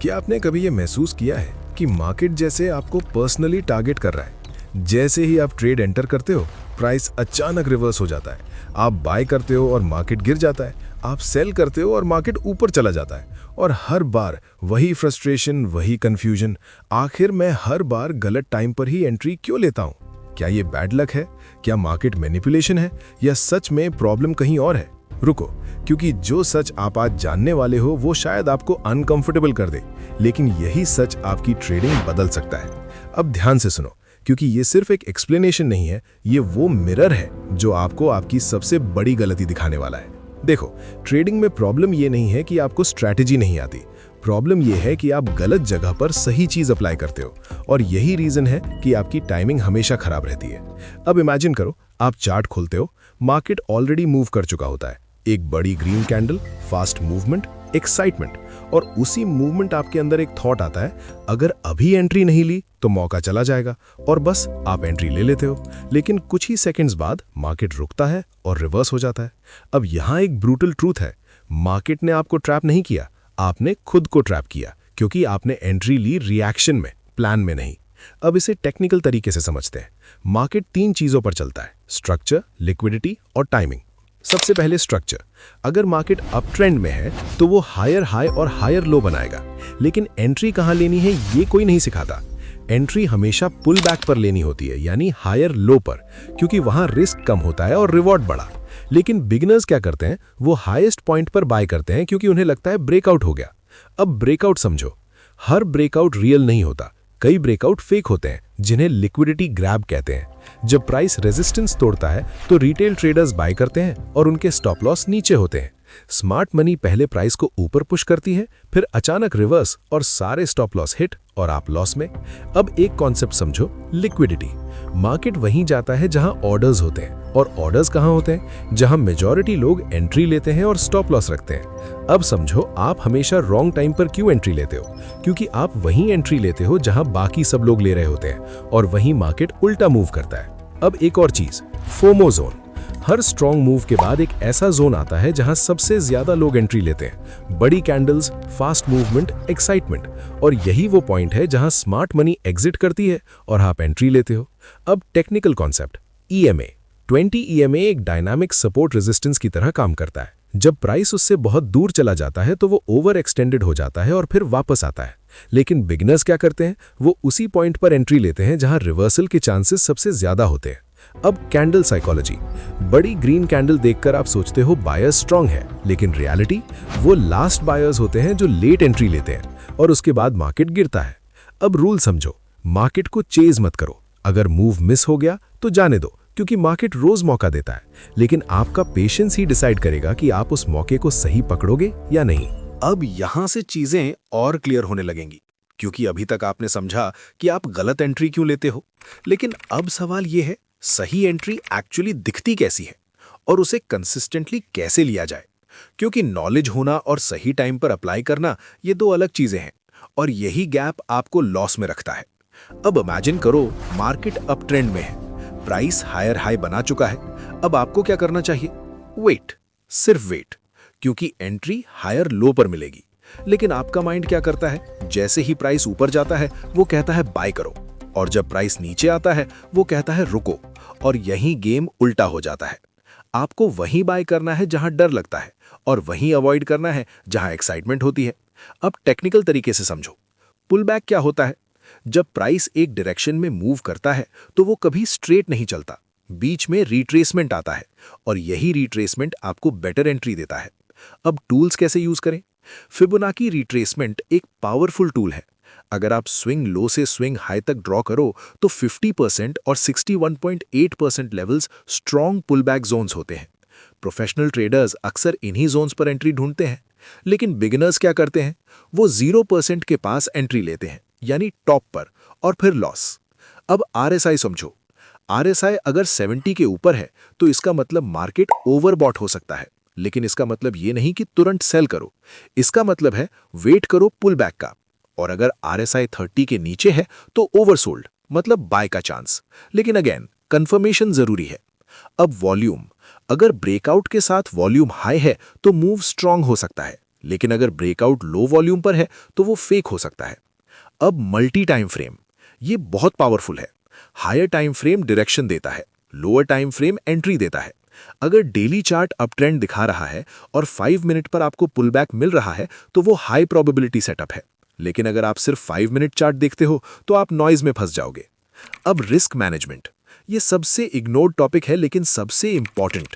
क्या आपने कभी ये महसूस किया है कि मार्केट जैसे आपको पर्सनली टारगेट कर रहा है? जैसे ही आप ट्रेड एंटर करते हो, प्राइस अचानक रिवर्स हो जाता है। आप बाय करते हो और मार्केट गिर जाता है। आप सेल करते हो और मार्केट ऊपर चला जाता है। और हर बार वही फ्रस्ट्रेशन, वही कंफ्यूजन। आखिर मैं हर बार गलत टाइम पर ही एंट्री क्यों लेता हूँ? क्या ये बैड लक है? क्या मार्केट मैनिपुलेशन है? या सच में प्रॉब्लम कहीं और है? रुको, क्योंकि जो सच आप आज जानने वाले हो वो शायद आपको अनकंफर्टेबल कर दे, लेकिन यही सच आपकी ट्रेडिंग बदल सकता है। अब ध्यान से सुनो, क्योंकि ये सिर्फ एक एक्सप्लेनेशन नहीं है, ये वो मिरर है जो आपको आपकी सबसे बड़ी गलती दिखाने वाला है। देखो, ट्रेडिंग में प्रॉब्लम ये नहीं है कि आपको स्ट्रैटेजी नहीं आती। प्रॉब्लम ये है कि आप गलत जगह पर सही चीज अप्लाई करते हो, और यही रीजन है कि आपकी टाइमिंग हमेशा खराब रहती है। अब इमेजिन करो, आप चार्ट खोलते हो, मार्केट ऑलरेडी मूव कर चुका होता है। एक बड़ी green candle, fast movement, excitement, और उसी मूवमेंट आपके अंदर एक थॉट आता है, अगर अभी एंट्री नहीं ली तो मौका चला जाएगा, और बस आप एंट्री ले लेते हो। लेकिन कुछ ही सेकंड्स बाद मार्केट रुकता है और रिवर्स हो जाता है। अब यहाँ एक ब्रूटल ट्रूथ है, मार्केट ने आपको ट्रैप नहीं किया, आपने खुद को ट्रैप किया, क्योंकि आपने एंट्री ली रिएक्शन में, प्लान में नहीं। अब इसे टेक्निकल तरीके से समझते हैं। मार्केट 3 चीजों पर चलता है: स्ट्रक्चर, लिक्विडिटी और टाइमिंग। सबसे पहले स्ट्रक्चर। अगर मार्केट अप ट्रेंड में है तो वो हायर हाई और हायर लो बनाएगा, लेकिन एंट्री कहां लेनी है ये कोई नहीं सिखाता। एंट्री हमेशा पुल बैक पर लेनी होती है, यानी हायर लो पर, क्योंकि वहां रिस्क कम होता है और रिवॉर्ड बड़ा। लेकिन बिगिनर्स क्या करते हैं, वो हाईएस्ट पॉइंट पर बाय करते हैं, क्योंकि उन्हें लगता है ब्रेकआउट हो गया। अब ब्रेकआउट समझो, हर ब्रेकआउट रियल नहीं होता। कई ब्रेकआउट फेक होते हैं, जिन्हें लिक्विडिटी ग्रैब कहते हैं। जब प्राइस रेजिस्टेंस तोड़ता है तो रिटेल ट्रेडर्स बाय करते हैं और उनके स्टॉप लॉस नीचे होते हैं। स्मार्ट मनी पहले प्राइस को ऊपर पुश करती है, फिर अचानक रिवर्स और सारे स्टॉप लॉस हिट और आप लॉस में। अब एक कॉन्सेप्ट समझो, लिक्विडिटी। मार्केट वहीं जाता है जहां ऑर्डर्स होते हैं, और ऑर्डर्स कहां होते हैं? जहां मेजॉरिटी लोग एंट्री लेते हैं और स्टॉप लॉस रखते हैं। अब समझो, आप हमेशा रॉन्ग टाइम पर क्यों एंट्री लेते हो? क्योंकि आप वहीं एंट्री लेते हो जहां बाकी सब लोग ले रहे होते हैं, और वहीं मार्केट उल्टा मूव करता है। अब एक और चीज, फोमो जोन। हर स्ट्रॉन्ग मूव के बाद एक ऐसा जोन आता है जहां सबसे ज्यादा लोग एंट्री लेते हैं। बड़ी कैंडल्स, फास्ट मूवमेंट, एक्साइटमेंट, और यही वो पॉइंट है जहां स्मार्ट मनी एग्जिट करती है और आप एंट्री लेते हो। अब टेक्निकल कॉन्सेप्ट, ईएमए 20 ईएमए एक डायनामिक सपोर्ट रेजिस्टेंस की तरह काम करता है। जब प्राइस उससे बहुत दूर चला जाता है तो वो ओवर एक्सटेंडेड हो जाता है और फिर वापस आता है। लेकिन बिगिनर्स क्या करते हैं, वो उसी पॉइंट पर एंट्री लेते हैं जहां रिवर्सल के चांसेस सबसे ज्यादा होते हैं। अब कैंडल साइकोलॉजी। बड़ी ग्रीन कैंडल देखकर आप सोचते हो बायर्स स्ट्रांग है, लेकिन रियलिटी वो लास्ट बायर्स होते हैं जो लेट एंट्री लेते हैं, और उसके बाद मार्केट गिरता है। अब रूल समझो, मार्केट को चेज मत करो। अगर मूव मिस हो गया तो जाने दो, क्योंकि मार्केट रोज मौका देता है। लेकिन आपका पेशेंस ही डिसाइड करेगा कि आप उस मौके को सही पकड़ोगे या नहीं। अब यहां से चीजें और क्लियर होने लगेंगी, क्योंकि अभी तक आपने समझा कि आप गलत एंट्री क्यों लेते हो। लेकिन अब सवाल यह है, सही एंट्री एक्चुअली दिखती कैसी है और उसे कंसिस्टेंटली कैसे लिया जाए? क्योंकि नॉलेज होना और सही टाइम पर अप्लाई करना, ये 2 अलग चीजें हैं, और यही गैप आपको लॉस में रखता है। अब इमेजिन करो, मार्केट अप ट्रेंड में है, प्राइस हायर हाई बना चुका है। अब आपको क्या करना चाहिए? वेट, सिर्फ वेट, क्योंकि एंट्री हायर लो पर मिलेगी। लेकिन आपका माइंड क्या करता है, जैसे ही प्राइस ऊपर जाता है वो कहता है बाय करो, और जब प्राइस नीचे आता है वो कहता है रुको, और यही गेम उल्टा हो जाता है। आपको वहीं बाय करना है जहां डर लगता है, और वहीं अवॉइड करना है जहां एक्साइटमेंट होती है। अब टेक्निकल तरीके से समझो, पुल बैक क्या होता है? जब प्राइस एक डायरेक्शन में मूव करता है तो वो कभी स्ट्रेट नहीं चलता, बीच में रिट्रेसमेंट आता है, और यही रिट्रेसमेंट आपको बेटर एंट्री देता है। अब टूल्स कैसे यूज करें? फिबोनाची रिट्रेसमेंट एक पावरफुल टूल है। अगर आप स्विंग लो से स्विंग हाई तक ड्रॉ करो तो 50% और 61.8% लेवल्स स्ट्रॉन्ग पुलबैक जोन्स होते हैं। प्रोफेशनल ट्रेडर्स अक्सर इन्हीं जोन्स पर एंट्री ढूंढते हैं, लेकिन बिगिनर्स क्या करते हैं, वो 0% के पास एंट्री लेते हैं, यानी टॉप पर, और फिर लॉस। अब आरएसआई समझो। आरएसआई अगर 70 के ऊपर है तो इसका मतलब मार्केट ओवरबॉट हो सकता है, लेकिन इसका मतलब ये नहीं कि तुरंत सेल करो। इसका मतलब है वेट करो पुल बैक का। और अगर आरएसआई 30 के नीचे है तो ओवरसोल्ड, मतलब बाय का चांस। लेकिन अगेन कंफर्मेशन जरूरी है। अब वॉल्यूम, अगर ब्रेकआउट के साथ वॉल्यूम हाई है तो मूव स्ट्रांग हो सकता है, लेकिन अगर ब्रेकआउट लो वॉल्यूम पर है तो वो फेक हो सकता है। अब मल्टी टाइम फ्रेम, ये बहुत पावरफुल है। हायर टाइम फ्रेम डायरेक्शन देता है, लोअर टाइम फ्रेम एंट्री देता है। अगर डेली चार्ट अप ट्रेंड दिखा रहा है और 5 मिनट पर आपको पुल बैक मिल रहा है तो वो हाई प्रोबेबिलिटी सेटअप है। लेकिन अगर आप सिर्फ 5 मिनट चार्ट देखते हो तो आप नॉइज में फंस जाओगे। अब रिस्क मैनेजमेंट, ये सबसे इग्नोर्ड टॉपिक है लेकिन सबसे इंपॉर्टेंट।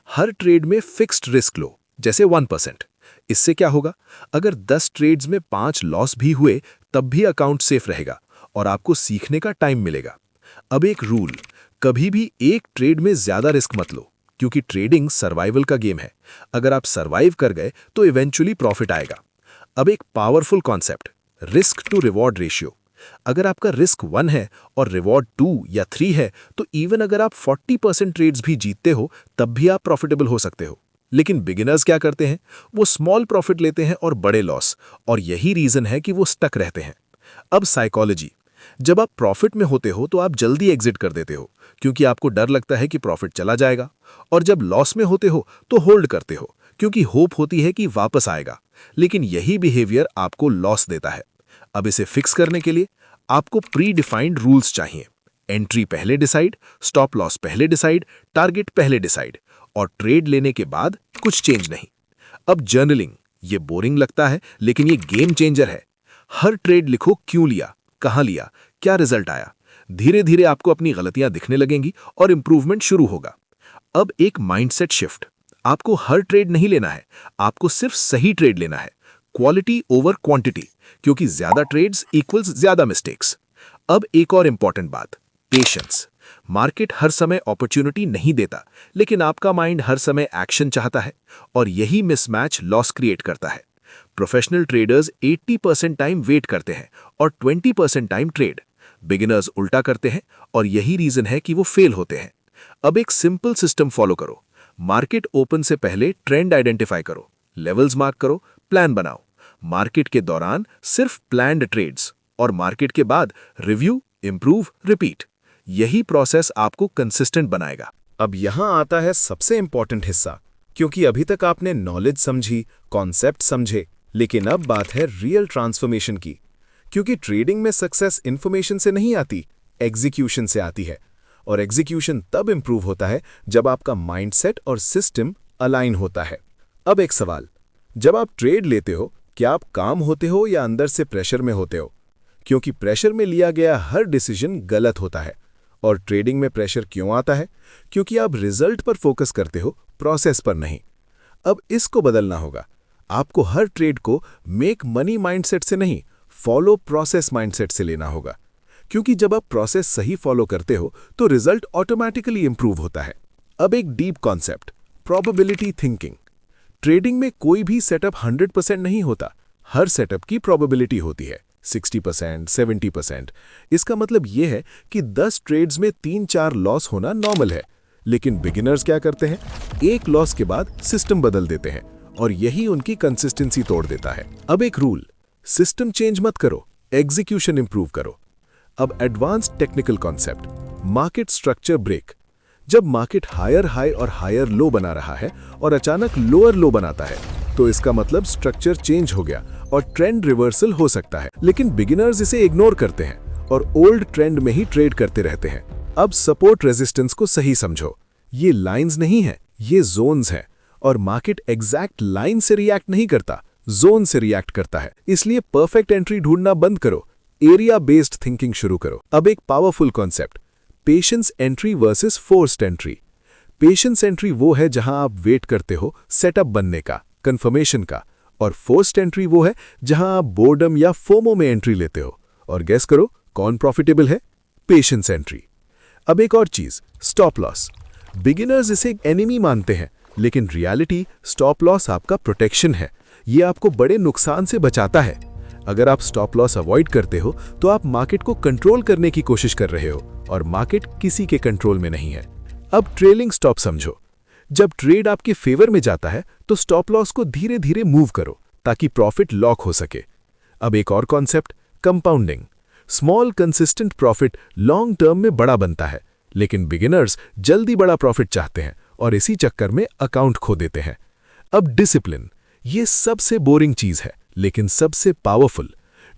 हर ट्रेड में फिक्स्ड रिस्क लो, जैसे 1%। इससे क्या होगा, अगर 10 ट्रेड्स में 5 लॉस भी हुए तब भी अकाउंट सेफ रहेगा और आपको सीखने का टाइम मिलेगा। अब एक रूल, कभी भी एक ट्रेड में ज्यादा रिस्क मत लो, क्योंकि ट्रेडिंग सर्वाइवल का गेम है। अगर आप सर्वाइव कर गए तो इवेंचुअली प्रॉफिट आएगा। अब एक powerful concept, risk to reward ratio. अगर आपका रिस्क 1 है और रिवॉर्ड 2 या 3 है तो इवन अगर आप 40% ट्रेड्स भी जीतते हो तब भी आप प्रॉफिटेबल हो सकते हो। लेकिन बिगिनर्स क्या करते हैं, वो स्मॉल प्रॉफिट लेते हैं और बड़े लॉस, और यही रीजन है कि वो स्टक रहते हैं। अब साइकोलॉजी, जब आप प्रॉफिट में होते हो तो आप जल्दी एग्जिट कर देते हो क्योंकि आपको डर लगता है कि प्रॉफिट चला जाएगा, और जब लॉस में होते हो तो होल्ड करते हो क्योंकि होप होती है कि वापस आएगा। लेकिन यही बिहेवियर आपको लॉस देता है। अब इसे फिक्स करने के लिए आपको प्री डिफाइंड रूल्स चाहिए। एंट्री पहले डिसाइड, स्टॉप लॉस पहले डिसाइड, टारगेट पहले डिसाइड, और ट्रेड लेने के बाद कुछ चेंज नहीं। अब जर्नलिंग, ये बोरिंग लगता है लेकिन ये गेम चेंजर है। हर ट्रेड लिखो, क्यों लिया, कहां लिया, क्या रिजल्ट आया। धीरे धीरे आपको अपनी गलतियां दिखने लगेंगी और इंप्रूवमेंट शुरू होगा। अब एक माइंडसेट शिफ्ट, आपको हर ट्रेड नहीं लेना है, आपको सिर्फ सही ट्रेड लेना है। क्वालिटी ओवर क्वांटिटी, क्योंकि ज्यादा ट्रेड्स इक्वल्स ज्यादा मिस्टेक्स। अब एक और इंपॉर्टेंट बात, पेशेंस। मार्केट हर समय अपॉर्चुनिटी नहीं देता, लेकिन आपका माइंड हर समय एक्शन चाहता है, और यही मिसमैच लॉस क्रिएट करता है। प्रोफेशनल ट्रेडर्स 80% टाइम वेट करते हैं और 20% टाइम ट्रेड। बिगिनर्स उल्टा करते हैं और यही रीजन है कि वो फेल होते हैं। अब एक सिंपल सिस्टम फॉलो करो। मार्केट ओपन से पहले ट्रेंड आइडेंटिफाई करो, लेवल्स मार्क करो, प्लान बनाओ। मार्केट के दौरान सिर्फ प्लान्ड ट्रेड्स, और मार्केट के बाद रिव्यू, इंप्रूव, रिपीट। यही प्रोसेस आपको कंसिस्टेंट बनाएगा। अब यहां आता है सबसे इंपॉर्टेंट हिस्सा, क्योंकि अभी तक आपने नॉलेज समझी, कॉन्सेप्ट समझे, लेकिन अब बात है रियल ट्रांसफॉर्मेशन की। क्योंकि ट्रेडिंग में सक्सेस इंफॉर्मेशन से नहीं आती, एग्जीक्यूशन से आती है। और एग्जीक्यूशन तब इंप्रूव होता है जब आपका माइंडसेट और सिस्टम अलाइन होता है। अब एक सवाल, जब आप ट्रेड लेते हो क्या आप काम होते हो या अंदर से प्रेशर में होते हो? क्योंकि प्रेशर में लिया गया हर डिसीजन गलत होता है। और ट्रेडिंग में प्रेशर क्यों आता है? क्योंकि आप रिजल्ट पर फोकस करते हो, प्रोसेस पर नहीं। अब इसको बदलना होगा। आपको हर ट्रेड को मेक मनी माइंडसेट से नहीं, फॉलो प्रोसेस माइंडसेट से लेना होगा। क्योंकि जब आप प्रोसेस सही फॉलो करते हो तो रिजल्ट ऑटोमेटिकली इंप्रूव होता है। अब एक deep concept, probability thinking. Trading में कोई भी सेटअप 100% नहीं होता, हर सेटअप की प्रोबेबिलिटी होती है 60%, 70%। इसका मतलब यह है कि 10 ट्रेड्स में 3-4 लॉस होना नॉर्मल है। लेकिन बिगिनर्स क्या करते हैं, एक लॉस के बाद सिस्टम बदल देते हैं, और यही उनकी कंसिस्टेंसी तोड़ देता है। अब एक रूल, सिस्टम चेंज मत करो, एग्जीक्यूशन इंप्रूव करो। अब advanced technical concept, market structure break. जब मार्केट हायर हाई और हायर लो बना रहा है और अचानक लोअर लो बनाता है तो इसका मतलब स्ट्रक्चर चेंज हो गया और ट्रेंड रिवर्सल हो सकता है। लेकिन बिगिनर्स इसे इग्नोर करते हैं और ओल्ड ट्रेंड में ही ट्रेड करते रहते हैं। अब सपोर्ट रेजिस्टेंस को सही समझो, ये लाइंस नहीं है, ये जोन्स हैं, और मार्केट एग्जैक्ट लाइन से रिएक्ट नहीं करता, जोन से रिएक्ट करता है। इसलिए परफेक्ट एंट्री ढूंढना बंद करो, एरिया बेस्ड थिंकिंग शुरू करो। अब एक powerful concept, patience entry versus forced entry. Patience entry वो है जहां आप वेट करते हो सेटअप बनने का, कंफर्मेशन का, और फोर्स्ड एंट्री वो है जहां आप बोर्डम या फोमो में एंट्री लेते हो। और गेस करो कौन प्रॉफिटेबल है? Patience entry. अब एक और चीज, स्टॉप लॉस। बिगिनर्स इसे एक एनिमी मानते हैं, लेकिन रियलिटी स्टॉप लॉस आपका प्रोटेक्शन है। ये आपको बड़े नुकसान से बचाता है। अगर आप स्टॉप लॉस अवॉइड करते हो तो आप मार्केट को कंट्रोल करने की कोशिश कर रहे हो, और मार्केट किसी के कंट्रोल में नहीं है। अब ट्रेलिंग स्टॉप समझो। जब ट्रेड आपके फेवर में जाता है तो स्टॉप लॉस को धीरे धीरे मूव करो ताकि प्रॉफिट लॉक हो सके। अब एक और concept, compounding. Small consistent profit long term में बड़ा बनता है, लेकिन बिगिनर्स जल्दी बड़ा प्रॉफिट चाहते हैं और इसी चक्कर में अकाउंट खो देते हैं। अब डिसिप्लिन, ये सबसे बोरिंग चीज है, लेकिन सबसे पावरफुल।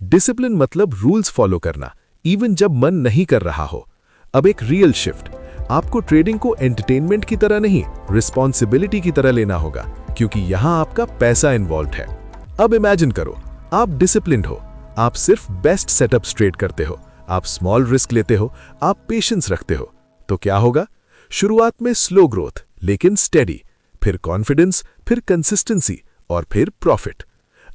डिसिप्लिन मतलब रूल्स फॉलो करना, इवन जब मन नहीं कर रहा हो। अब एक रियल शिफ्ट, आपको ट्रेडिंग को एंटरटेनमेंट की तरह नहीं, रिस्पॉन्सिबिलिटी की तरह लेना होगा, क्योंकि यहां आपका पैसा इन्वॉल्व है। अब इमेजिन करो, आप डिसिप्लिन्ड हो, आप सिर्फ बेस्ट सेटअप्स ट्रेड करते हो, आप स्मॉल रिस्क लेते हो, आप पेशेंस रखते हो। तो क्या होगा? शुरुआत में स्लो ग्रोथ लेकिन स्टेडी, फिर कॉन्फिडेंस, फिर कंसिस्टेंसी और फिर प्रॉफिट।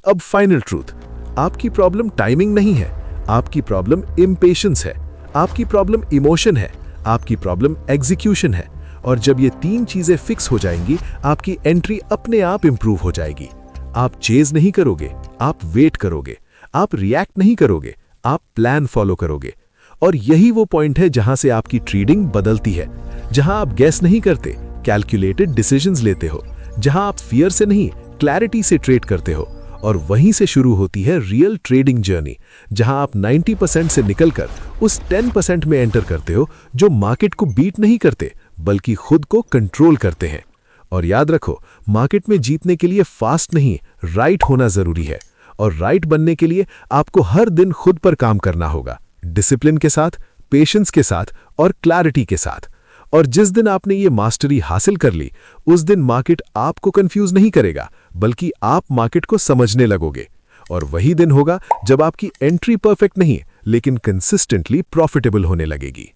अब फाइनल ट्रूथ, आपकी प्रॉब्लम टाइमिंग नहीं है, आपकी प्रॉब्लम इम्पेशेंस है, आपकी प्रॉब्लम इमोशन है, आपकी प्रॉब्लम एग्जीक्यूशन है। और जब ये तीन चीजें फिक्स हो जाएंगी, आपकी एंट्री अपने आप इंप्रूव हो जाएगी। आप चेज नहीं करोगे, आप वेट करोगे, आप रिएक्ट नहीं करोगे, आप प्लान फॉलो करोगे। और यही वो पॉइंट है जहां से आपकी ट्रेडिंग बदलती है, जहां आप गैस नहीं करते, कैलकुलेटेड डिसीजंस लेते हो, जहां आप फियर से नहीं क्लैरिटी से ट्रेड करते हो। और वहीं से शुरू होती है रियल ट्रेडिंग जर्नी, जहां आप 90% से निकलकर उस 10% में एंटर करते हो जो मार्केट को बीट नहीं करते बल्कि खुद को कंट्रोल करते हैं। और याद रखो, मार्केट में जीतने के लिए फास्ट नहीं, राइट होना जरूरी है। और राइट बनने के लिए आपको हर दिन खुद पर काम करना होगा, डिसिप्लिन के साथ, पेशेंस के साथ और क्लैरिटी के साथ। और जिस दिन आपने ये मास्टरी हासिल कर ली, उस दिन मार्केट आपको कंफ्यूज नहीं करेगा, बल्कि आप मार्केट को समझने लगोगे। और वही दिन होगा जब आपकी एंट्री परफेक्ट नहीं, लेकिन कंसिस्टेंटली प्रॉफिटेबल होने लगेगी।